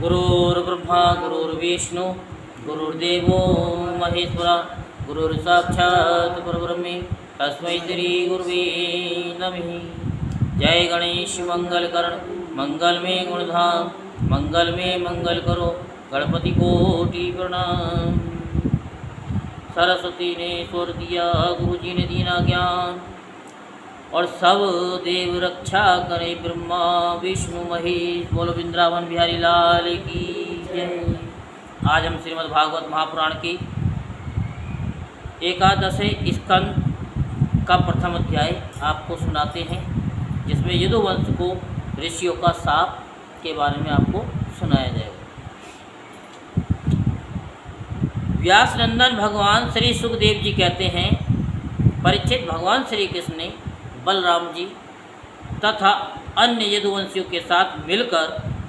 गुरुर्ब्रह्मा गुरुर्विष्णु गुरुर्देवो महेश्वरा गुरुर्साक्षात् परब्रह्म तस्मै श्री गुरुवे नमः। जय गणेश मंगल करण मंगल में गुणधाम मंगल में मंगल करो गणपति कोटि प्रणाम। सरस्वती ने स्वर दिया गुरु जी ने दीना ज्ञान और सब देव रक्षा करे ब्रह्मा विष्णु महेश। बोलो वृंदावन बिहारी लाल की जय। आज हम श्रीमद् भागवत महापुराण की एकादश स्कंद का प्रथम अध्याय आपको सुनाते हैं, जिसमें यदुवंश को ऋषियों का शाप के बारे में आपको सुनाया जाएगा। व्यास नंदन भगवान श्री सुखदेव जी कहते हैं, परीक्षित भगवान श्री कृष्ण ने बलराम जी तथा अन्य यदुवंशियों के साथ मिलकर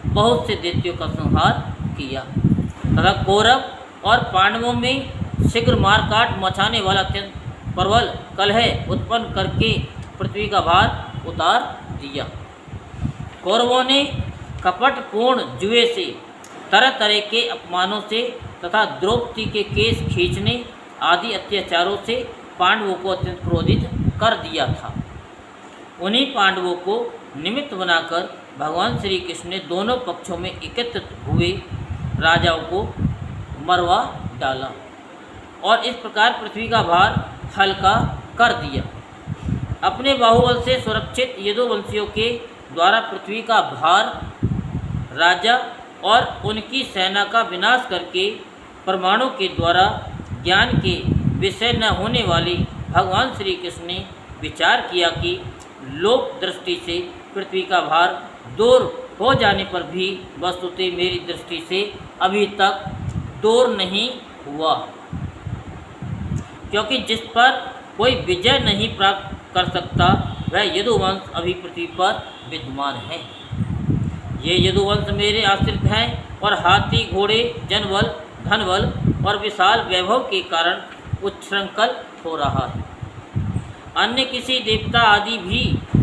बहुत से दैत्यों का संहार किया तथा कौरव और पांडवों में शीघ्र मारकाट मचाने वाला अत्यंत प्रबल कलह उत्पन्न करके पृथ्वी का भार उतार दिया। कौरवों ने कपटपूर्ण जुए से तरह तरह के अपमानों से तथा द्रौपदी के केस खींचने आदि अत्याचारों से पांडवों को अत्यंत क्रोधित कर दिया था। उन्हीं पांडवों को निमित्त बनाकर भगवान श्री कृष्ण ने दोनों पक्षों में एकत्रित हुए राजाओं को मरवा डाला और इस प्रकार पृथ्वी का भार हल्का कर दिया। अपने बाहुबल से सुरक्षित यदुवंशियों के द्वारा पृथ्वी का भार राजा और उनकी सेना का विनाश करके परमाणु के द्वारा ज्ञान के विषय न होने वाली भगवान श्री कृष्ण ने विचार किया कि लोक दृष्टि से पृथ्वी का भार दूर हो जाने पर भी वस्तुतः मेरी दृष्टि से अभी तक दूर नहीं हुआ, क्योंकि जिस पर कोई विजय नहीं प्राप्त कर सकता वह यदुवंश अभी पृथ्वी पर विद्यमान है। ये यदुवंश मेरे आश्रित हैं और हाथी घोड़े जनबल धनबल और विशाल वैभव के कारण उच्छृंखल हो रहा है। अन्य किसी देवता आदि भी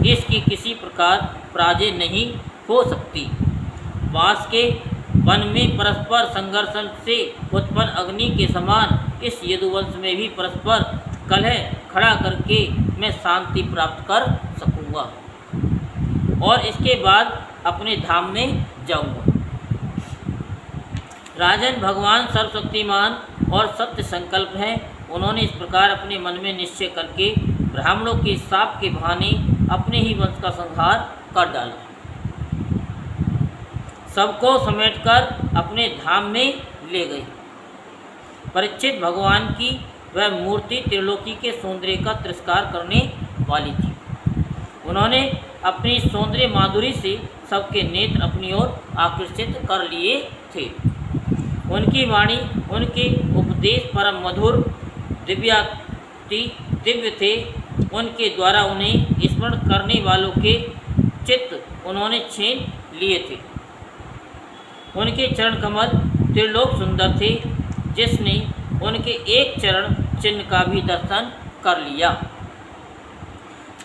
इसकी किसी प्रकार पराजय नहीं हो सकती। बांस के वन में परस्पर संघर्ष से उत्पन्न अग्नि के समान इस यदुवंश में भी परस्पर कलह खड़ा करके मैं शांति प्राप्त कर सकूंगा और इसके बाद अपने धाम में जाऊंगा। राजन भगवान सर्वशक्तिमान और सत्य संकल्प हैं। उन्होंने इस प्रकार अपने मन में निश्चय करके ब्राह्मणों के शाप के बहाने अपने ही वंश का संहार कर डाला। सबको समेटकर अपने धाम में ले गई। परीक्षित भगवान की वह मूर्ति त्रिलोकी के सौंदर्य का तिरस्कार करने वाली थी। उन्होंने अपनी सौंदर्य माधुरी से सबके नेत्र अपनी ओर आकर्षित कर लिए थे। उनकी वाणी उनके उपदेश परम मधुर दिव्य थे। उनके द्वारा उन्हें स्मरण करने वालों के चित्त उन्होंने छीन लिए थे। उनके चरण कमल त्रिलोक सुंदर थे, जिसने उनके एक चरण चिन्ह का भी दर्शन कर लिया।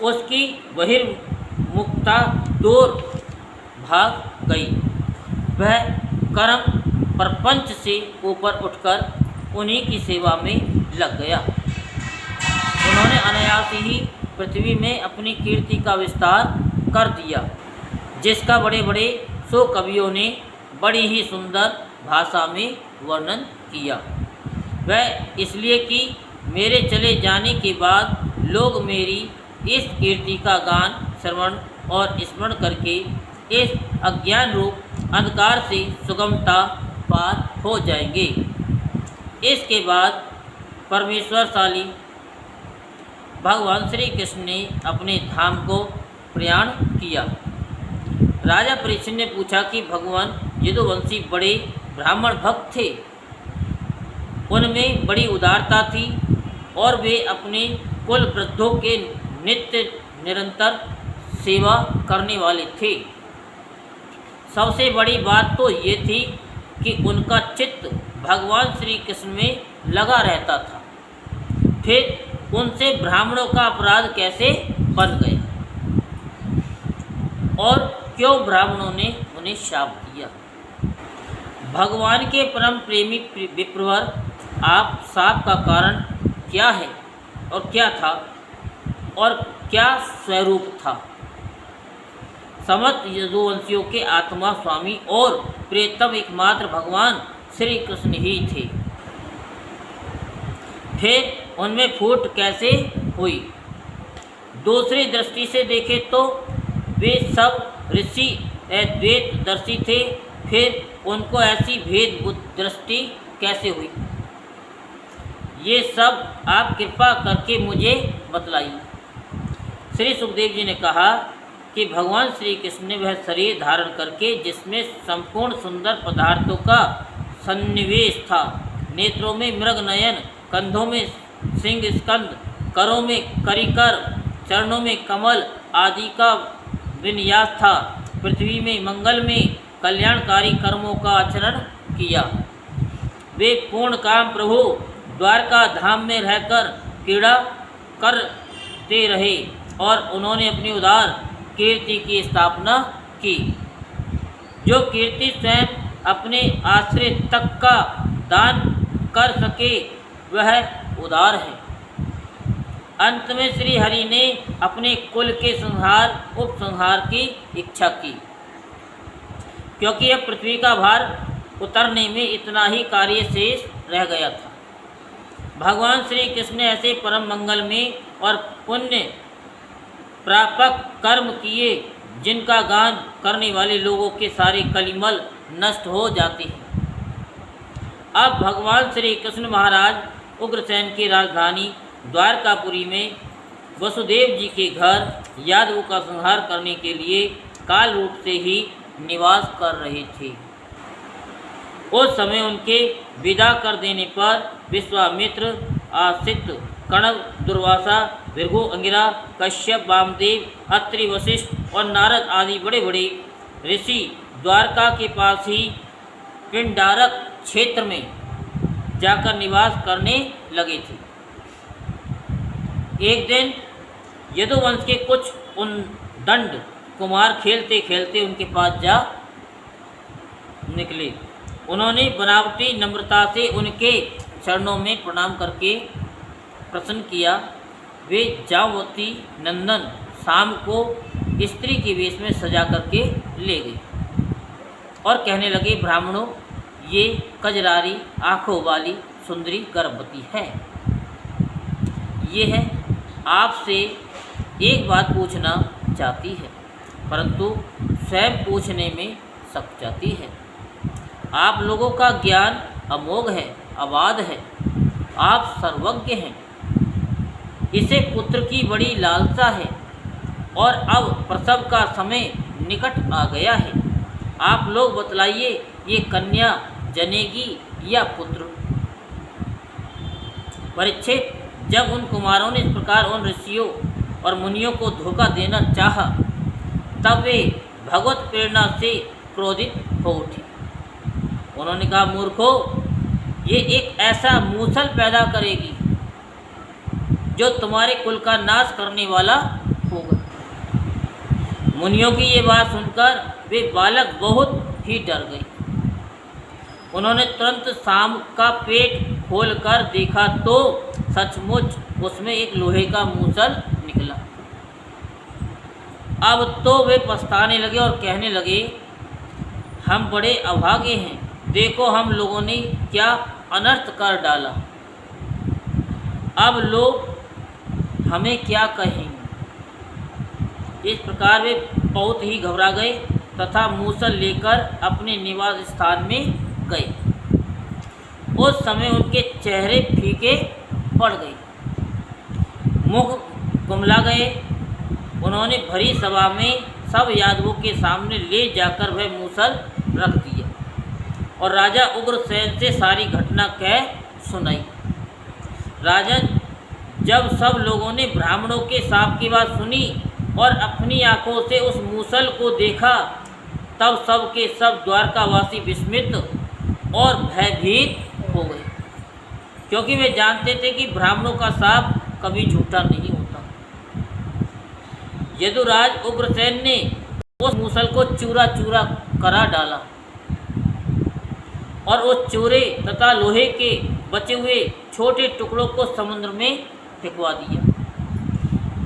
उसकी बहिर्मुखता दूर भाग गई। वह कर्म प्रपंच से ऊपर उठकर उन्हीं की सेवा में लग गया। उन्होंने अनायास ही पृथ्वी में अपनी कीर्ति का विस्तार कर दिया, जिसका बड़े बड़े सौ कवियों ने बड़ी ही सुंदर भाषा में वर्णन किया। वह इसलिए कि मेरे चले जाने के बाद लोग मेरी इस कीर्ति का गान श्रवण और स्मरण करके इस अज्ञान रूप अंधकार से सुगमता पार हो जाएंगे। इसके बाद परमेश्वरशाली भगवान श्री कृष्ण ने अपने धाम को प्रयाण किया। राजा परीक्षित ने पूछा कि भगवान यदुवंशी बड़े ब्राह्मण भक्त थे, उनमें बड़ी उदारता थी और वे अपने कुल वृद्धों के नित्य निरंतर सेवा करने वाले थे। सबसे बड़ी बात तो ये थी कि उनका चित्त भगवान श्री कृष्ण में लगा रहता था। फिर उनसे ब्राह्मणों का अपराध कैसे बन गया और क्यों ब्राह्मणों ने उन्हें शाप दिया? भगवान के परम प्रेमी विप्रवर, आप साप का कारण क्या है और क्या था और क्या स्वरूप था? समस्त यदुवंशियों के आत्मा, स्वामी और प्रियतम एकमात्र भगवान श्री कृष्ण ही थे। फिर उनमें फूट कैसे हुई? दूसरी दृष्टि से देखें तो वे सब ऋषि द्वैतदर्शी थे, फिर उनको ऐसी भेद दृष्टि कैसे हुई? ये सब आप कृपा करके मुझे बतलाइए। श्री सुखदेव जी ने कहा कि भगवान श्री कृष्ण ने वह शरीर धारण करके, जिसमें संपूर्ण सुंदर पदार्थों का सन्निवेश था, नेत्रों में मृग नयन, कंधों में सिंह स्कंद, करों में करिकर, चरणों में कमल आदि का विन्यास था, पृथ्वी में मंगल में कल्याणकारी कर्मों का आचरण किया। वे पूर्ण काम प्रभु द्वारका धाम में रहकर क्रीड़ा करते रहे और उन्होंने अपनी उदार कीर्ति की स्थापना की। जो कीर्ति स्वयं अपने आश्रित तक का दान कर सके वह उदार है। अंत में श्री हरि ने अपने कुल के संहार उपसंहार की इच्छा की, क्योंकि अब पृथ्वी का भार उतरने में इतना ही कार्य शेष रह गया था। भगवान श्री कृष्ण ने ऐसे परम मंगल में और पुण्य प्रापक कर्म किए जिनका गान करने वाले लोगों के सारे कलिमल नष्ट हो जाते हैं। अब भगवान श्री कृष्ण महाराज उग्रसेन की राजधानी द्वारकापुरी में वसुदेव जी के घर यादवों का संहार करने के लिए काल रूप से ही निवास कर रहे थे। उस समय उनके विदा कर देने पर विश्वामित्र, आसित, कणव, दुर्वासा, भृगु, अंगिरा, कश्यप, वामदेव, अत्रि, वशिष्ठ और नारद आदि बड़े बड़े ऋषि द्वारका के पास ही पिंडारक क्षेत्र में जाकर निवास करने लगे थे। एक दिन यदुवंश के कुछ उद्दंड कुमार खेलते खेलते उनके पास जा निकले। उन्होंने बनावटी नम्रता से उनके चरणों में प्रणाम करके प्रसन्न किया। वे जामवती नंदन शाम को स्त्री के वेश में सजा करके ले गए और कहने लगे, ब्राह्मणों, ये कजरारी आँखों वाली सुंदरी गर्भवती है। ये है आपसे एक बात पूछना चाहती है, परंतु स्वयं पूछने में सक जाती है। आप लोगों का ज्ञान अमोघ है, अबाध है, आप सर्वज्ञ हैं। इसे पुत्र की बड़ी लालसा है और अब प्रसव का समय निकट आ गया है। आप लोग बतलाइए, ये कन्या जनेगी या पुत्र? परीक्षित, जब उन कुमारों ने इस प्रकार उन ऋषियों और मुनियों को धोखा देना चाहा, तब वे भगवत प्रेरणा से क्रोधित हो उठे। उन्होंने कहा, मूर्खों, ये एक ऐसा मूसल पैदा करेगी जो तुम्हारे कुल का नाश करने वाला होगा। मुनियों की ये बात सुनकर वे बालक बहुत ही डर गए। उन्होंने तुरंत शाम का पेट खोलकर देखा तो सचमुच उसमें एक लोहे का मूसल निकला। अब तो वे पछताने लगे और कहने लगे, हम बड़े अभागे हैं, देखो हम लोगों ने क्या अनर्थ कर डाला। अब लोग हमें क्या कहेंगे। इस प्रकार वे बहुत ही घबरा गए तथा मूसल लेकर अपने निवास स्थान में गए। उस समय उनके चेहरे फीके पड़ गए, मुख कुमला गए। उन्होंने भरी सभा में सब यादवों के सामने ले जाकर वह मूसल रख दिया और राजा उग्रसेन से सारी घटना कह सुनाई। राजन, जब सब लोगों ने ब्राह्मणों के शाप की बात सुनी और अपनी आंखों से उस मूसल को देखा, तब सब के सब द्वारकावासी विस्मित और भयभीत हो गए, क्योंकि वे जानते थे कि ब्राह्मणों का शाप कभी झूठा नहीं होता। यदुराज उग्रसेन ने उस मूसल को चूरा चूरा करा डाला। और उस चूरे तथा लोहे के बचे हुए छोटे टुकड़ों को समुद्र में फेंकवा दिया।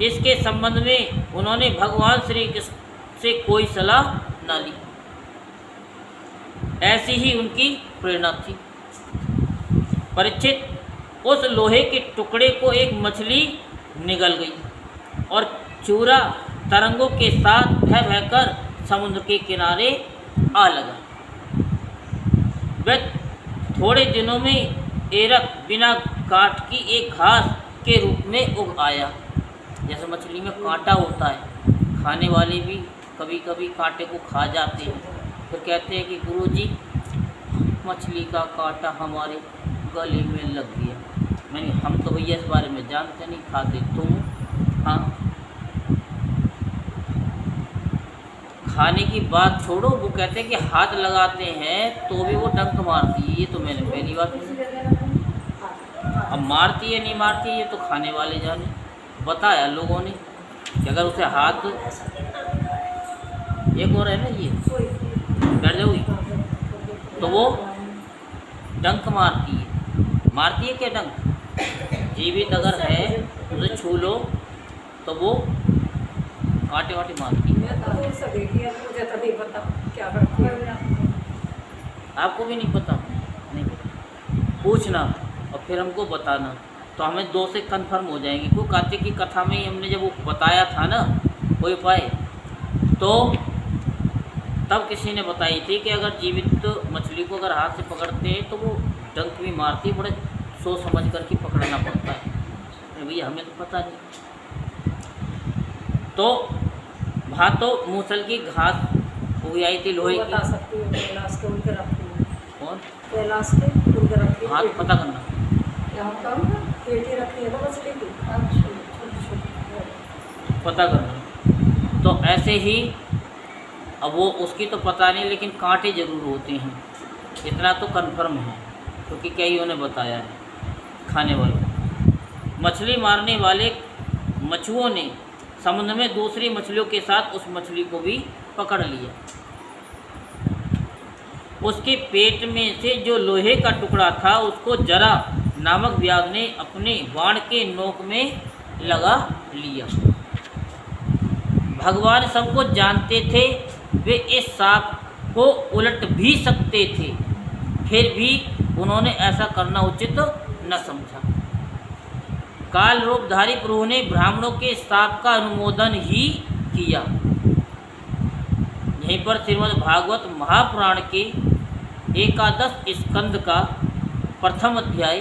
इसके संबंध में उन्होंने भगवान श्री कृष्ण से कोई सलाह न ली। ऐसी ही उनकी प्रेरणा थी। परीक्षित, उस लोहे के टुकड़े को एक मछली निगल गई और चूरा तरंगों के साथ बह बहकर समुद्र के किनारे आ लगा। वह थोड़े दिनों में एरक बिना काट की एक घास के रूप में उग आया। जैसे मछली में कांटा होता है, खाने वाले भी कभी कभी कांटे को खा जाते हैं, फिर कहते हैं कि गुरुजी मछली का कांटा हमारे गले में लग गया। मैंने हम तो भैया इस बारे में जानते नहीं, खाते तुम। हाँ, खाने की बात छोड़ो, वो कहते हैं कि हाथ लगाते हैं तो भी वो डंक मारती है। ये तो मैंने पहली बार सुनी। अब मारती है नहीं मारती है ये तो खाने वाले जाने। बताया लोगों ने कि अगर उसे हाथ, एक और है ना ये बैठ जाओगी तो वो डंक मारती है क्या डंक? जीवित अगर है उसे छू लो तो वो कांटे वाटे मारती है। आपको भी नहीं पता? नहीं, पूछना और फिर हमको बताना तो हमें 2 से कन्फर्म हो जाएंगे। क्यों कार्तिक की कथा में ही हमने जब वो बताया था ना कोई उपाय, तो तब किसी ने बताई थी कि अगर जीवित मछली को अगर हाथ से पकड़ते हैं तो वो डंक भी मारती है। बड़े सोच समझ करके पकड़ना पड़ता है। भैया हमें तो पता नहीं। तो वहाँ तो मूसल की घास हुई आई थी लोहे की। कौन? हाथ पता करना। पता करना। तो ऐसे ही अब वो उसकी तो पता नहीं, लेकिन कांटे जरूर होते हैं, इतना तो कंफर्म है क्योंकि कई उन्हें बताया है खाने वालों। मछली मारने वाले मछुओं ने समुद्र में दूसरी मछलियों के साथ उस मछली को भी पकड़ लिया। उसके पेट में से जो लोहे का टुकड़ा था उसको जरा नामक व्याध ने अपने बाण के नोक में लगा लिया। भगवान सबको जानते थे, वे इस सांप को उलट भी सकते थे, फिर भी उन्होंने ऐसा करना उचित न समझा। काल रूपधारी प्रभु ने ब्राह्मणों के सांप का अनुमोदन ही किया। यहीं पर श्रीमद् भागवत महापुराण के 11 स्कंद का प्रथम अध्याय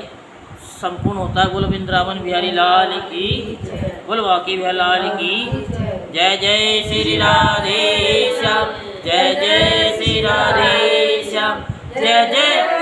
संपूर्ण होता है। बोल वृंदावन बिहारी लाल की, बोल बाकी बिहारी लाल की। जय जय श्री राधे श्याम, जय जय श्री राधे श्याम, जय जय